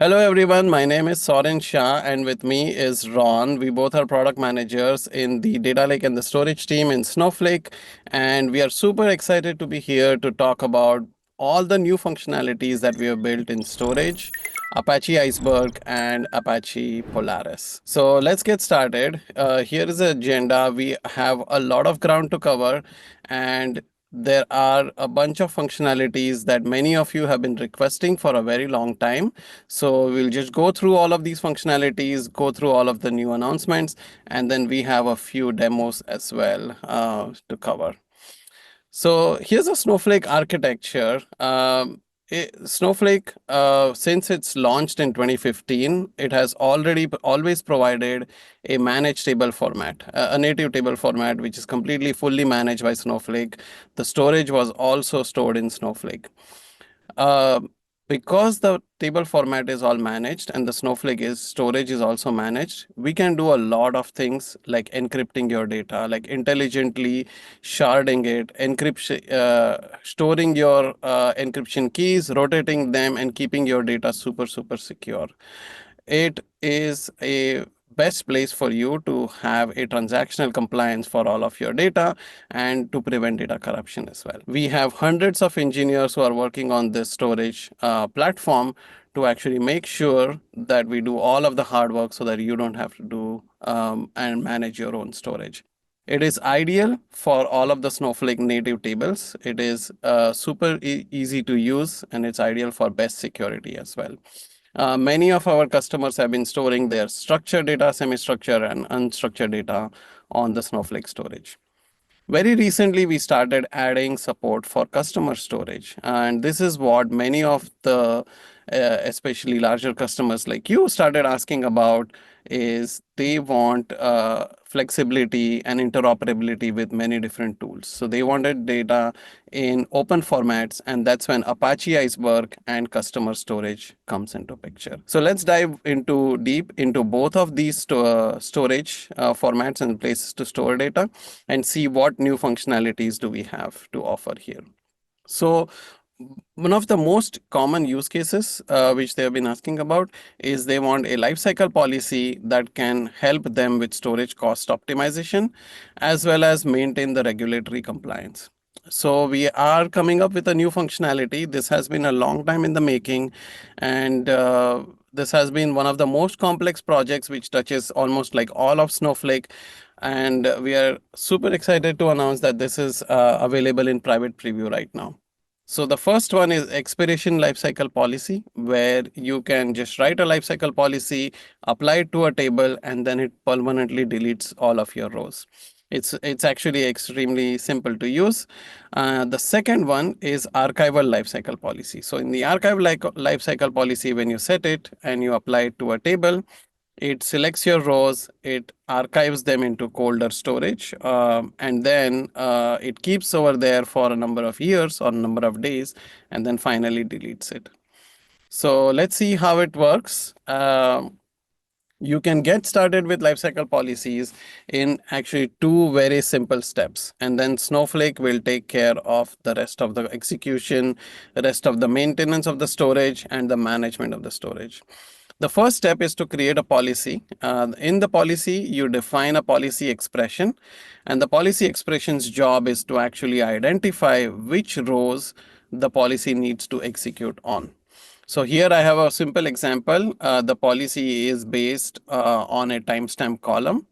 Hello everyone, my name is Soren Shah and with me is Ron. We both are product managers in the data lake and the storage team in Snowflake, and we are super excited to be here to talk about all the new functionalities that we have built in storage, Apache Iceberg and Apache Polaris. So let's get started. Here is the agenda. We have a lot of ground to cover, and there are a bunch of functionalities that many of you have been requesting for a very long time. So we'll just go through all of these functionalities, go through all of the new announcements, and then we have a few demos as well to cover. So here's a Snowflake architecture. Snowflake, since it's launched in 2015, it has always provided a managed table format, a native table format, which is completely fully managed by Snowflake. The storage was also stored in Snowflake. Uh, because the table format is all managed and the Snowflake storage is also managed, we can do a lot of things like encrypting your data, like intelligently sharding it, storing your encryption keys, rotating them, and keeping your data super secure. It is a best place for you to have a transactional compliance for all of your data and to prevent data corruption as well. We have hundreds of engineers who are working on this storage platform to actually make sure that we do all of the hard work so that you don't have to do and manage your own storage. It is ideal for all of the Snowflake native tables. It is super easy to use, and it's ideal for best security as well. Many of our customers have been storing their structured data, semi-structured, and unstructured data on the Snowflake storage. Very recently, we started adding support for customer storage. And this is what many of the, especially larger customers like you, started asking about is they want flexibility and interoperability with many different tools. So they wanted data in open formats, and that's when Apache Iceberg and customer storage comes into picture. So let's dive deep into both of these storage formats and places to store data and see what new functionalities do we have to offer here. So one of the most common use cases which they have been asking about is they want a lifecycle policy that can help them with storage cost optimization as well as maintain the regulatory compliance. So we are coming up with a new functionality. This has been a long time in the making, and this has been one of the most complex projects which touches almost like all of Snowflake. And we are super excited to announce that this is available in private preview right now. So the first one is expiration lifecycle policy, where you can just write a lifecycle policy, apply it to a table, and then it permanently deletes all of your rows. It's actually extremely simple to use. The second one is archival lifecycle policy. So in the archival lifecycle policy, when you set it and you apply it to a table, it selects your rows, it archives them into colder storage, and then it keeps over there for a number of years or a number of days, and then finally deletes it. So let's see how it works. You can get started with lifecycle policies in actually two very simple steps, and then Snowflake will take care of the rest of the execution, the rest of the maintenance of the storage, and the management of the storage. The first step is to create a policy. In the policy, you define a policy expression, and the policy expression's job is to actually identify which rows the policy needs to execute on. So here I have a simple example. The policy is based on a timestamp column,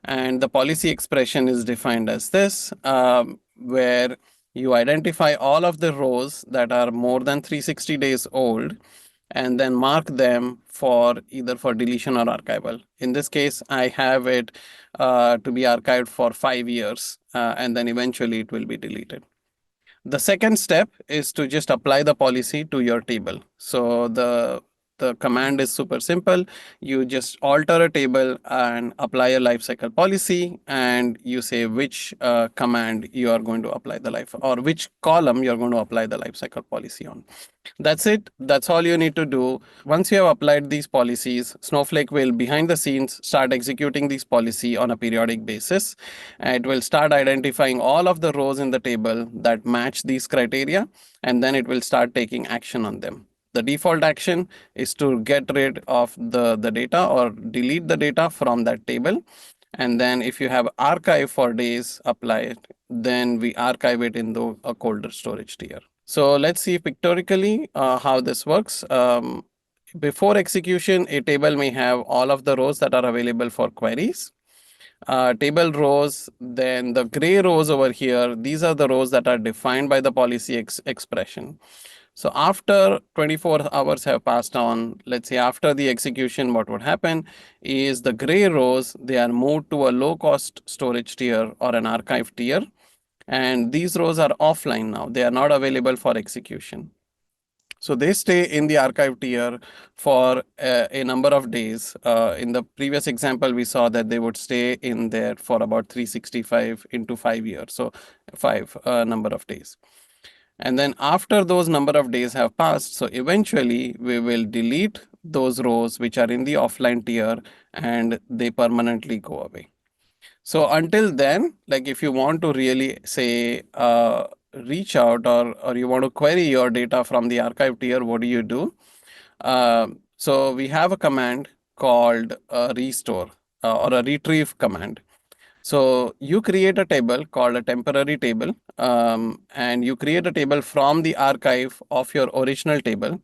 and the policy expression is defined as this, where you identify all of the rows that are more than 360 days old, and then mark them for either for deletion or archival. In this case, I have it to be archived for 5 years, and then eventually it will be deleted. The second step is to just apply the policy to your table. So the command is super simple. You just alter a table and apply a lifecycle policy, and you say which command you are going to apply the life, or which column you're going to apply the lifecycle policy on. That's it. That's all you need to do. Once you have applied these policies, Snowflake will behind the scenes start executing these policy on a periodic basis. It will start identifying all of the rows in the table that match these criteria, and then it will start taking action on them. The default action is to get rid of the data or delete the data from that table. And then if you have archive for days applied, then we archive it in a colder storage tier. So let's see pictorially how this works. Before execution, a table may have all of the rows that are available for queries. Table rows, then the gray rows over here, these are the rows that are defined by the policy expression. So after 24 hours have passed on, let's say after the execution, what would happen is the gray rows, they are moved to a low cost storage tier or an archive tier. And these rows are offline now. They are not available for execution. So they stay in the archive tier for a number of days. In the previous example, we saw that they would stay in there for about 365 into 5 years. So five number of days. And then after those number of days have passed, so eventually we will delete those rows which are in the offline tier and they permanently go away. So until then, like if you want to really say reach out or you want to query your data from the archive tier, what do you do? So we have a command called restore or a retrieve command. So you create a table called a temporary table, and you create a table from the archive of your original table.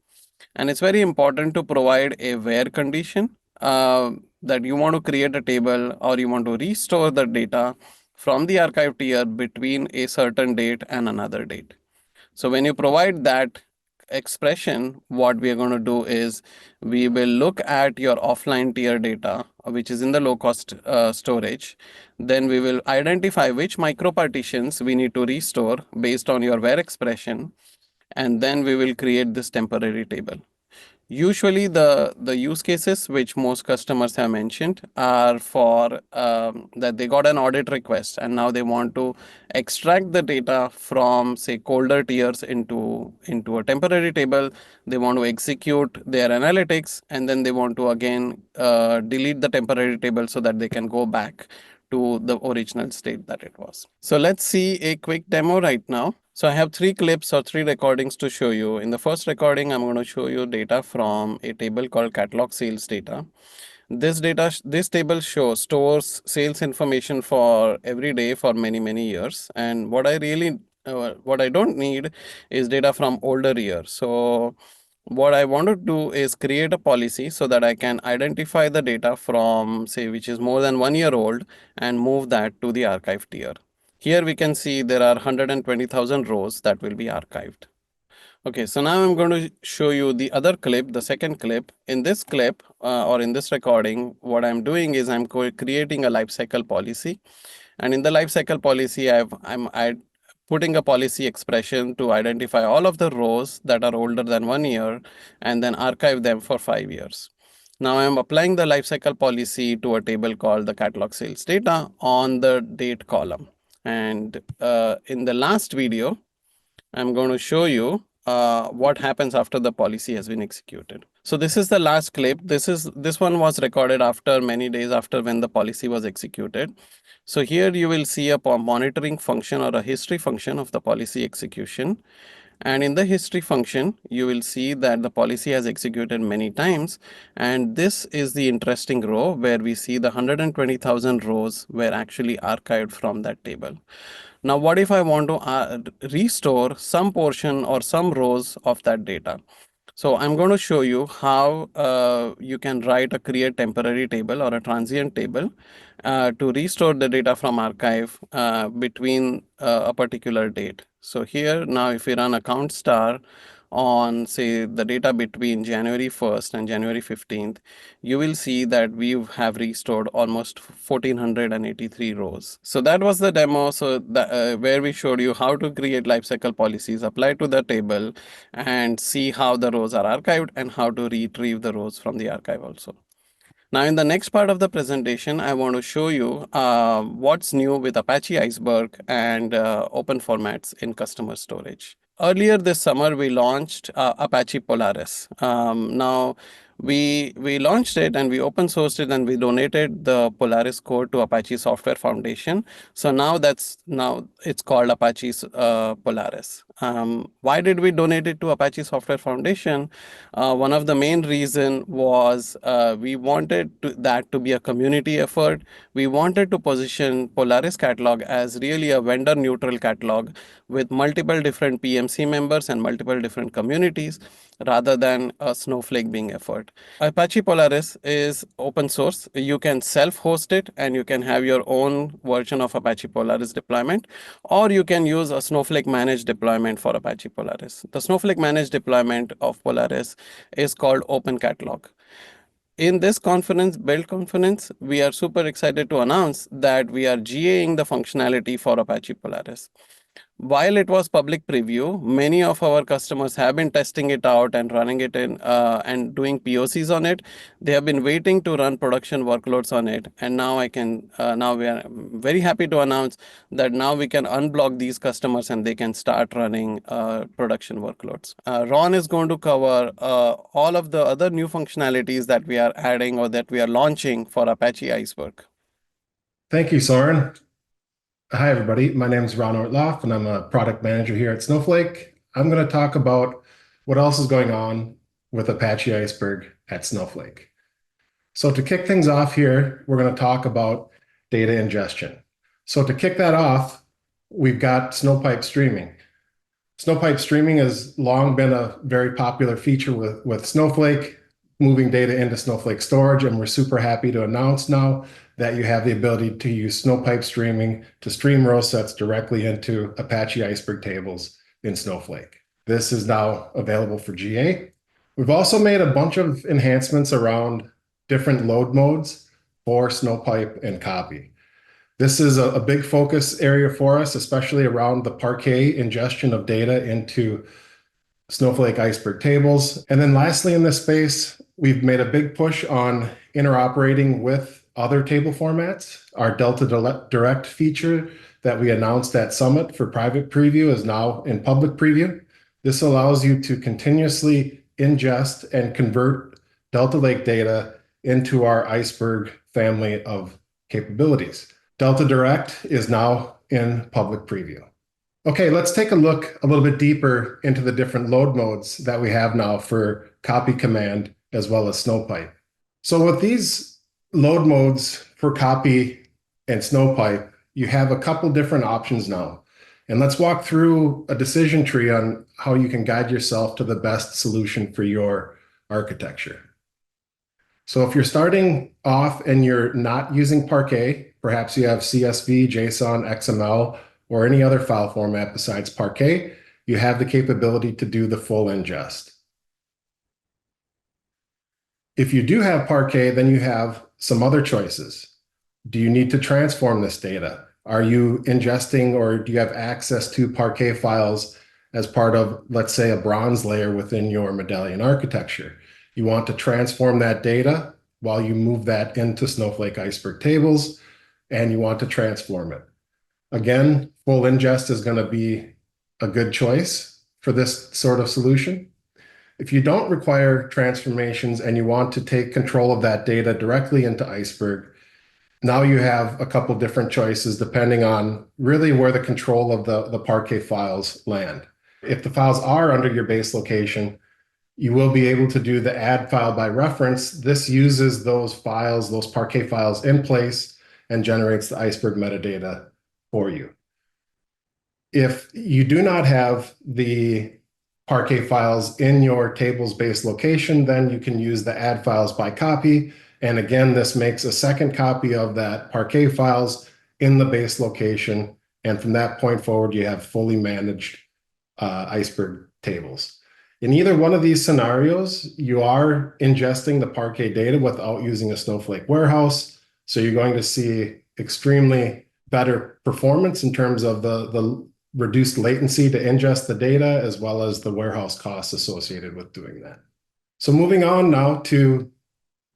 And it's very important to provide a where condition that you want to create a table or you want to restore the data from the archive tier between a certain date and another date. So when you provide that expression, what we are going to do is we will look at your offline tier data, which is in the low cost storage. Then we will identify which micro partitions we need to restore based on your where expression. And then we will create this temporary table. Usually the use cases which most customers have mentioned are for that they got an audit request and now they want to extract the data from say colder tiers into a temporary table. They want to execute their analytics and then they want to again delete the temporary table so that they can go back to the original state that it was. So let's see a quick demo right now. So I have 3 clips or 3 recordings to show you. In the first recording, I'm going to show you data from a table called catalog sales data. This table stores sales information for every day for many years. And what I don't need is data from older years. So what I want to do is create a policy so that I can identify the data from say which is more than 1 year old and move that to the archive tier. Here we can see there are 120,000 rows that will be archived. Okay, so now I'm going to show you the other clip, the second clip. In this clip or in this recording, what I'm doing is I'm creating a lifecycle policy. And in the lifecycle policy, I'm putting a policy expression to identify all of the rows that are older than 1 year and then archive them for 5 years. Now I'm applying the lifecycle policy to a table called the catalog sales data on the date column. And in the last video, I'm going to show you what happens after the policy has been executed. So this is the last clip. This one was recorded after many days after when the policy was executed. So here you will see a monitoring function or a history function of the policy execution. And in the history function, you will see that the policy has executed many times. And this is the interesting row where we see the 120,000 rows were actually archived from that table. Now, what if I want to restore some portion or some rows of that data? So I'm going to show you how you can write a create temporary table or a transient table to restore the data from archive between a particular date. So here now if we run account star on say the data between January 1st and January 15th, you will see that we have restored almost 1483 rows. So that was the demo. So where we showed you how to create lifecycle policies, apply to the table and see how the rows are archived and how to retrieve the rows from the archive also. Now in the next part of the presentation, I want to show you what's new with Apache Iceberg and open formats in customer storage. Earlier this summer, we launched Apache Polaris. Now, We launched it and we open sourced it and we donated the Polaris code to Apache Software Foundation. So now it's called Apache Polaris. Why did we donate it to Apache Software Foundation? One of the main reason was we wanted that to be a community effort. We wanted to position Polaris catalog as really a vendor neutral catalog with multiple different PMC members and multiple different communities rather than a Snowflake being effort. Apache Polaris is open source. You can self-host it and you can have your own version of Apache Polaris deployment, or you can use a Snowflake managed deployment for Apache Polaris. The Snowflake managed deployment of Polaris is called Open Catalog. In this build conference, we are super excited to announce that we are GAing the functionality for Apache Polaris. While it was public preview, many of our customers have been testing it out and running it in and doing POCs on it. They have been waiting to run production workloads on it, and now we are very happy to announce that now we can unblock these customers and they can start running production workloads. Ron is going to cover all of the other new functionalities that we are adding or that we are launching for Apache Iceberg. Thank you, Soren. Hi, everybody. My name is Ron Ortloff, and I'm a product manager here at Snowflake. I'm going to talk about what else is going on with Apache Iceberg at Snowflake. So to kick things off here, we're going to talk about data ingestion. So to kick that off, we've got Snowpipe streaming. Snowpipe streaming has long been a very popular feature with Snowflake, moving data into Snowflake storage, and we're super happy to announce now that you have the ability to use Snowpipe streaming to stream row sets directly into Apache Iceberg tables in Snowflake. This is now available for GA. We've also made a bunch of enhancements around different load modes for Snowpipe and copy. This is a big focus area for us, especially around the Parquet ingestion of data into Snowflake Iceberg tables. And then lastly in this space, we've made a big push on interoperating with other table formats. Our Delta Direct feature that we announced at Summit for private preview is now in public preview. This allows you to continuously ingest and convert Delta Lake data into our Iceberg family of capabilities. Delta Direct is now in public preview. Okay, let's take a look a little bit deeper into the different load modes that we have now for copy command as well as Snowpipe. So with these load modes for copy and Snowpipe, you have a couple different options now. And let's walk through a decision tree on how you can guide yourself to the best solution for your architecture. So if you're starting off and you're not using Parquet, perhaps you have CSV, JSON, XML, or any other file format besides Parquet, you have the capability to do the full ingest. If you do have Parquet, then you have some other choices. Do you need to transform this data? Are you ingesting or do you have access to Parquet files as part of, let's say, a bronze layer within your Medallion architecture? You want to transform that data while you move that into Snowflake Iceberg tables, and you want to transform it. Again, full ingest is going to be a good choice for this sort of solution. If you don't require transformations and you want to take control of that data directly into Iceberg, now you have a couple different choices depending on really where the control of the Parquet files land. If the files are under your base location, you will be able to do the add file by reference. This uses those files, those Parquet files in place, and generates the Iceberg metadata for you. If you do not have the Parquet files in your tables-based location, then you can use the add files by copy. And again, this makes a second copy of that Parquet files in the base location. And from that point forward, you have fully managed Iceberg tables. In either one of these scenarios, you are ingesting the Parquet data without using a Snowflake warehouse. So you're going to see extremely better performance in terms of the reduced latency to ingest the data, as well as the warehouse costs associated with doing that. So moving on now to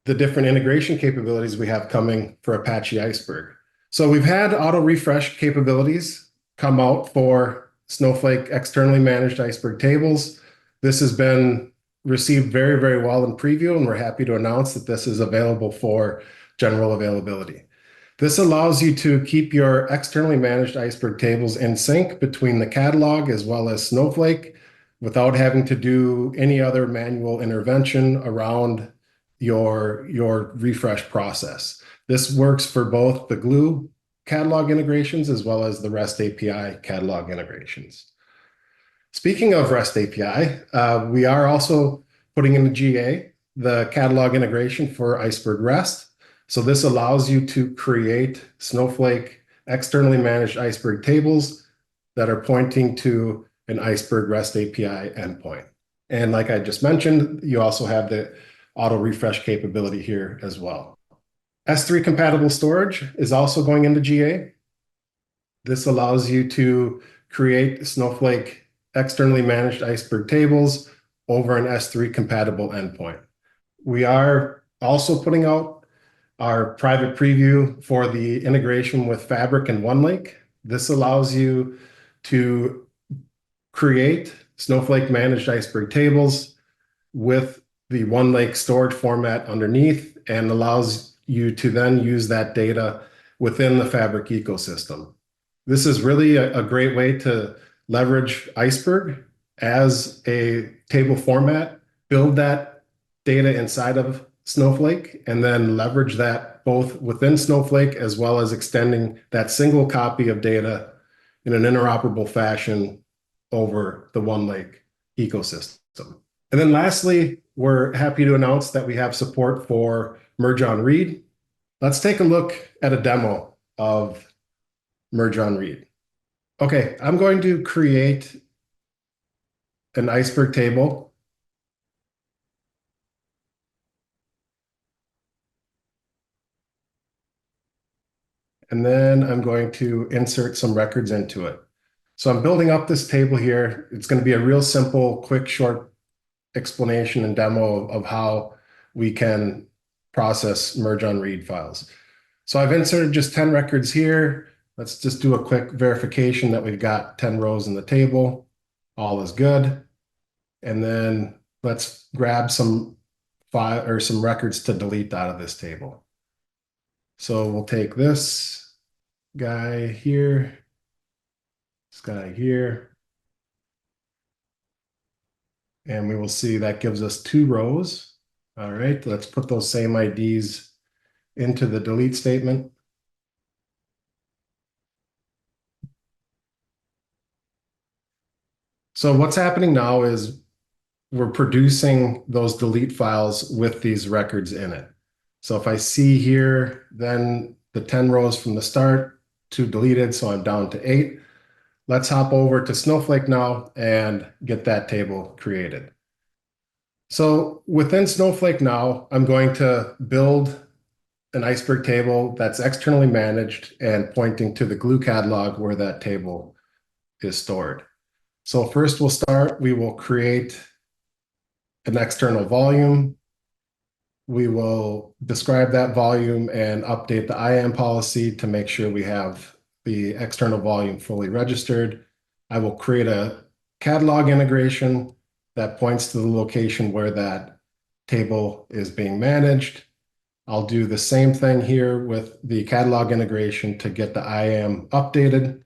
the different integration capabilities we have coming for Apache Iceberg. So we've had auto refresh capabilities come out for Snowflake externally managed Iceberg tables. This has been received very, very well in preview, and we're happy to announce that this is available for general availability. This allows you to keep your externally managed Iceberg tables in sync between the catalog as well as Snowflake without having to do any other manual intervention around your refresh process. This works for both the Glue catalog integrations as well as the REST API catalog integrations. Speaking of REST API, we are also putting into GA the catalog integration for Iceberg REST. So this allows you to create Snowflake externally managed Iceberg tables that are pointing to an Iceberg REST API endpoint. And like I just mentioned, you also have the auto refresh capability here as well. S3 compatible storage is also going into GA. This allows you to create Snowflake externally managed Iceberg tables over an S3 compatible endpoint. We are also putting out our private preview for the integration with Fabric and OneLake. This allows you to create Snowflake managed Iceberg tables with the OneLake storage format underneath and allows you to then use that data within the Fabric ecosystem. This is really a great way to leverage Iceberg as a table format, build that data inside of Snowflake, and then leverage that both within Snowflake as well as extending that single copy of data in an interoperable fashion over the OneLake ecosystem. And then lastly, we're happy to announce that we have support for merge on read. Let's take a look at a demo of merge on read. Okay, I'm going to create an Iceberg table. And then I'm going to insert some records into it. So I'm building up this table here. It's going to be a real simple, quick, short explanation and demo of how we can process merge on read files. So I've inserted just 10 records here. Let's just do a quick verification that we've got 10 rows in the table. All is good. And then let's grab some file or some records to delete out of this table. So we'll take this guy here, this guy here, and we will see that gives us 2 rows. All right, let's put those same IDs into the delete statement. So what's happening now is we're producing those delete files with these records in it. So if I see here, then the 10 rows from the start, 2 deleted, so I'm down to 8. Let's hop over to Snowflake now and get that table created. So within Snowflake now, I'm going to build an Iceberg table that's externally managed and pointing to the Glue catalog where that table is stored. So first we will create an external volume. We will describe that volume and update the IAM policy to make sure we have the external volume fully registered. I will create a catalog integration that points to the location where that table is being managed. I'll do the same thing here with the catalog integration to get the IAM updated.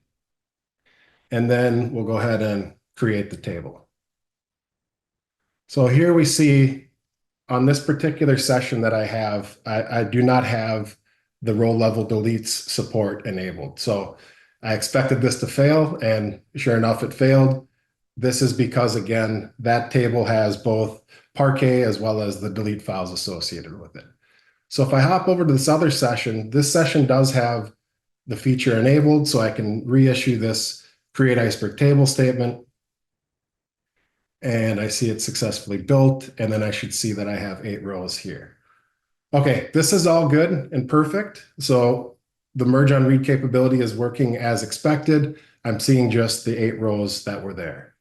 And then we'll go ahead and create the table. So here we see on this particular session that I have, I do not have the row level deletes support enabled. So I expected this to fail, and sure enough, it failed. This is because, again, that table has both Parquet as well as the delete files associated with it. So if I hop over to this other session, this session does have the feature enabled, so I can reissue this create Iceberg table statement. And I see it successfully built, and then I should see that I have 8 rows here. Okay, this is all good and perfect. So the merge on read capability is working as expected. I'm seeing just the 8 rows that were there.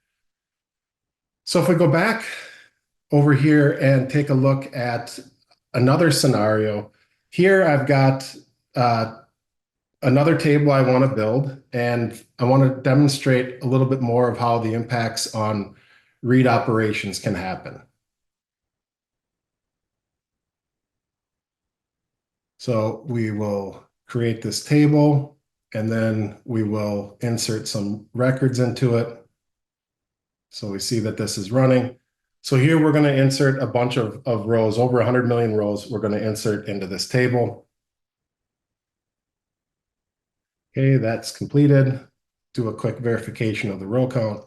So if we go back over here and take a look at another scenario, here I've got another table I want to build, and I want to demonstrate a little bit more of how the impacts on read operations can happen. So we will create this table, and then we will insert some records into it. So we see that this is running. So here we're going to insert a bunch of rows, over 100 million rows we're going to insert into this table. Okay, that's completed. Do a quick verification of the row count.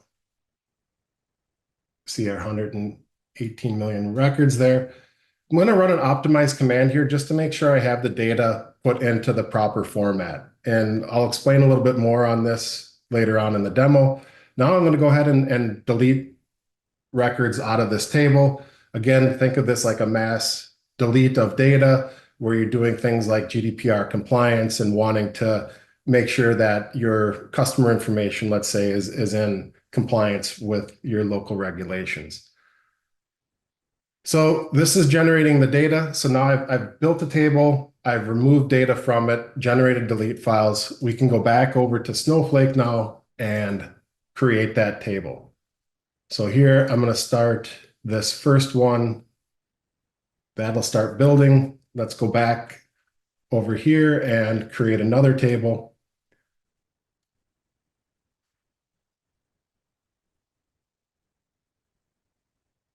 See our 118 million records there. I'm going to run an optimize command here just to make sure I have the data put into the proper format. And I'll explain a little bit more on this later on in the demo. Now I'm going to go ahead and delete records out of this table. Again, think of this like a mass delete of data where you're doing things like GDPR compliance and wanting to make sure that your customer information, let's say, is in compliance with your local regulations. So this is generating the data. So now I've built a table, I've removed data from it, generated delete files. We can go back over to Snowflake now and create that table. So here I'm going to start this first one. That'll start building. Let's go back over here and create another table.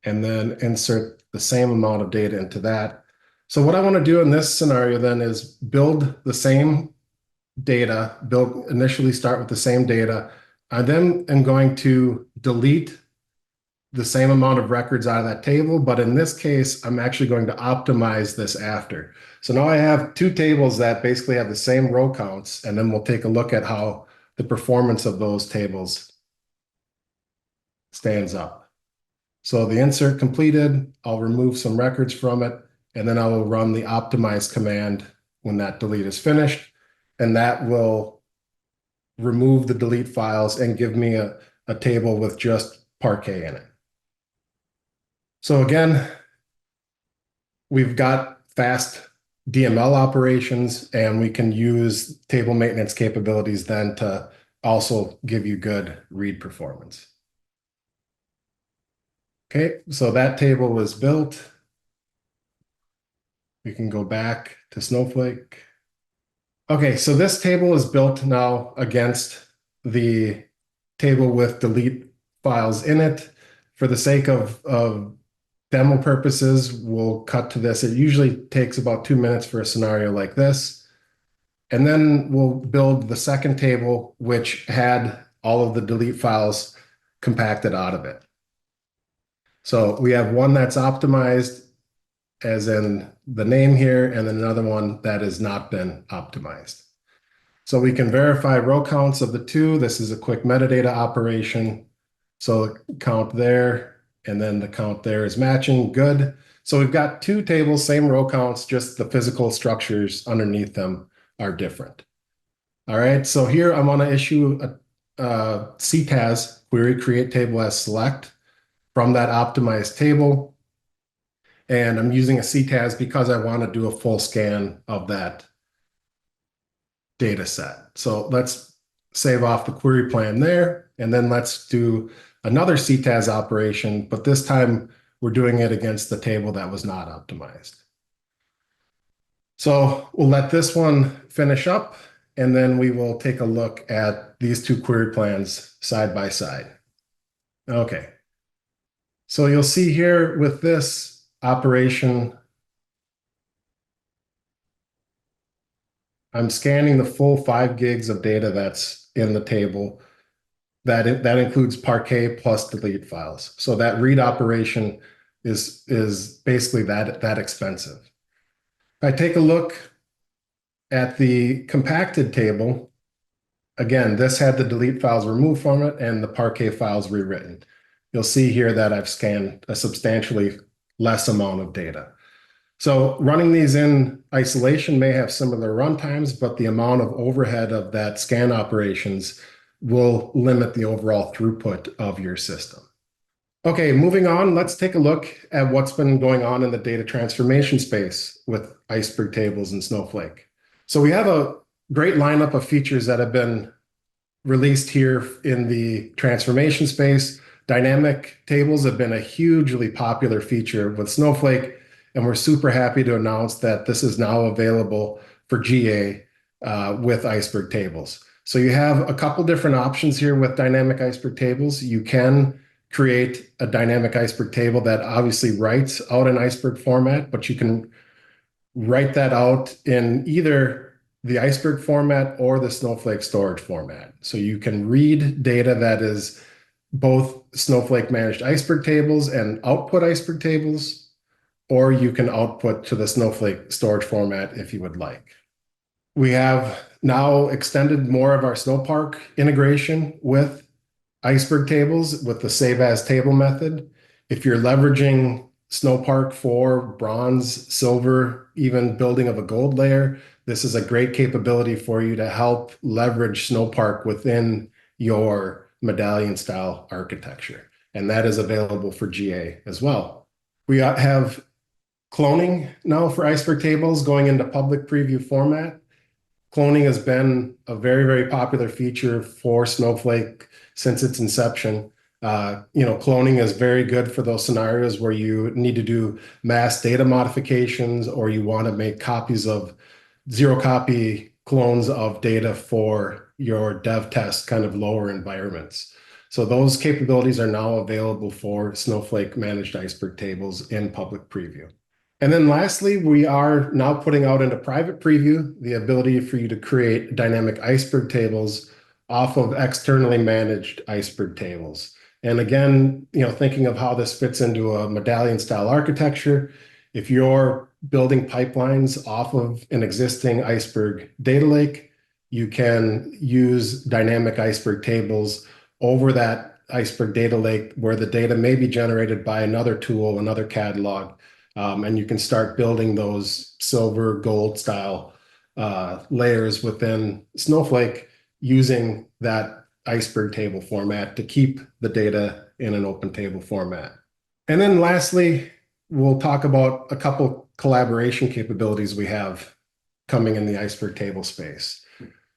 And then insert the same amount of data into that. So what I want to do in this scenario then is build the same data, initially start with the same data. I then am going to delete the same amount of records out of that table, but in this case, I'm actually going to optimize this after. So now I have two tables that basically have the same row counts, and then we'll take a look at how the performance of those tables stands up. So the insert completed, I'll remove some records from it, and then I will run the optimize command when that delete is finished, and that will remove the delete files and give me a table with just Parquet in it. So again, we've got fast DML operations, and we can use table maintenance capabilities then to also give you good read performance. Okay, so that table was built. We can go back to Snowflake. Okay, so this table is built now against the table with delete files in it. For the sake of demo purposes, we'll cut to this. It usually takes about 2 minutes for a scenario like this. And then we'll build the second table, which had all of the delete files compacted out of it. So we have one that's optimized, as in the name here, and then another one that has not been optimized. So we can verify row counts of the two. This is a quick metadata operation. So count there, and then the count there is matching. Good. So we've got two tables, same row counts, just the physical structures underneath them are different. All right, so here I want to issue a CTAS, query create table as select, from that optimized table. And I'm using a CTAS because I want to do a full scan of that data set. So let's save off the query plan there. And then let's do another CTAS operation, but this time we're doing it against the table that was not optimized. So we'll let this one finish up, and then we will take a look at these two query plans side by side. Okay. So you'll see here with this operation, I'm scanning the full 5 gigs of data that's in the table. That includes Parquet plus delete files. So that read operation is basically that expensive. If I take a look at the compacted table, again, this had the delete files removed from it and the Parquet files rewritten. You'll see here that I've scanned a substantially less amount of data. So running these in isolation may have similar runtimes, but the amount of overhead of that scan operations will limit the overall throughput of your system. Okay, moving on, let's take a look at what's been going on in the data transformation space with Iceberg tables and Snowflake. So we have a great lineup of features that have been released here in the transformation space. Dynamic tables have been a hugely popular feature with Snowflake. and we're super happy to announce that this is now available for GA with Iceberg tables. So you have a couple different options here with dynamic Iceberg tables. You can create a dynamic Iceberg table that obviously writes out in Iceberg format, but you can write that out in either the Iceberg format or the Snowflake storage format. So you can read data that is both Snowflake managed Iceberg tables and output Iceberg tables, or you can output to the Snowflake storage format if you would like. We have now extended more of our Snowpark integration with Iceberg tables with the save as table method. If you're leveraging Snowpark for bronze, silver, even building of a gold layer, this is a great capability for you to help leverage Snowpark within your medallion style architecture. And that is available for GA as well. We have cloning now for Iceberg tables going into public preview format. Cloning has been a very, very popular feature for Snowflake since its inception. Cloning is very good for those scenarios where you need to do mass data modifications or you want to make copies of zero copy clones of data for your dev test kind of lower environments. So those capabilities are now available for Snowflake managed Iceberg tables in public preview. And then lastly, we are now putting out into private preview the ability for you to create dynamic Iceberg tables off of externally managed Iceberg tables. And again, thinking of how this fits into a medallion style architecture, if you're building pipelines off of an existing Iceberg data lake, you can use dynamic Iceberg tables over that Iceberg data lake where the data may be generated by another tool, another catalog, and you can start building those silver, gold style layers within Snowflake using that Iceberg table format to keep the data in an open table format. And then lastly, we'll talk about a couple collaboration capabilities we have coming in the Iceberg table space.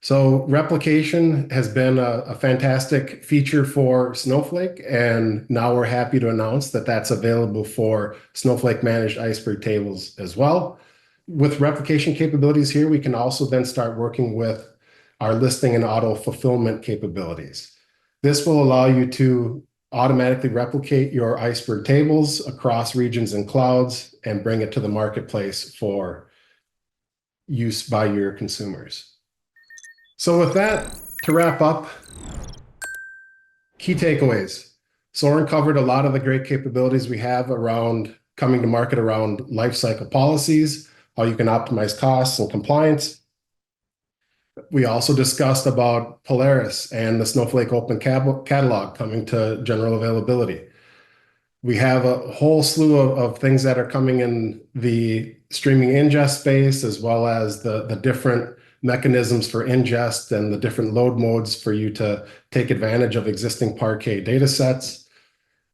So replication has been a fantastic feature for Snowflake, and now we're happy to announce that that's available for Snowflake managed Iceberg tables as well. With replication capabilities here, we can also then start working with our listing and auto fulfillment capabilities. This will allow you to automatically replicate your Iceberg tables across regions and clouds and bring it to the marketplace for use by your consumers. So with that, to wrap up, key takeaways. Soren covered a lot of the great capabilities we have around coming to market around lifecycle policies, how you can optimize costs and compliance. We also discussed about Polaris and the Snowflake Open Catalog coming to general availability. We have a whole slew of things that are coming in the streaming ingest space, as well as the different mechanisms for ingest and the different load modes for you to take advantage of existing Parquet data sets.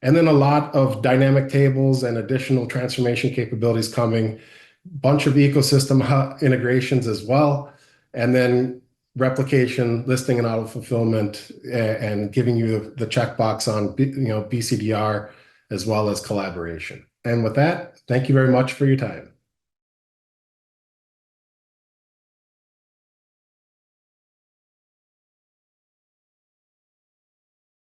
And then a lot of dynamic tables and additional transformation capabilities coming, bunch of ecosystem integrations as well. And then replication, listing and auto fulfillment, and giving you the checkbox on BCDR as well as collaboration. And with that, thank you very much for your time.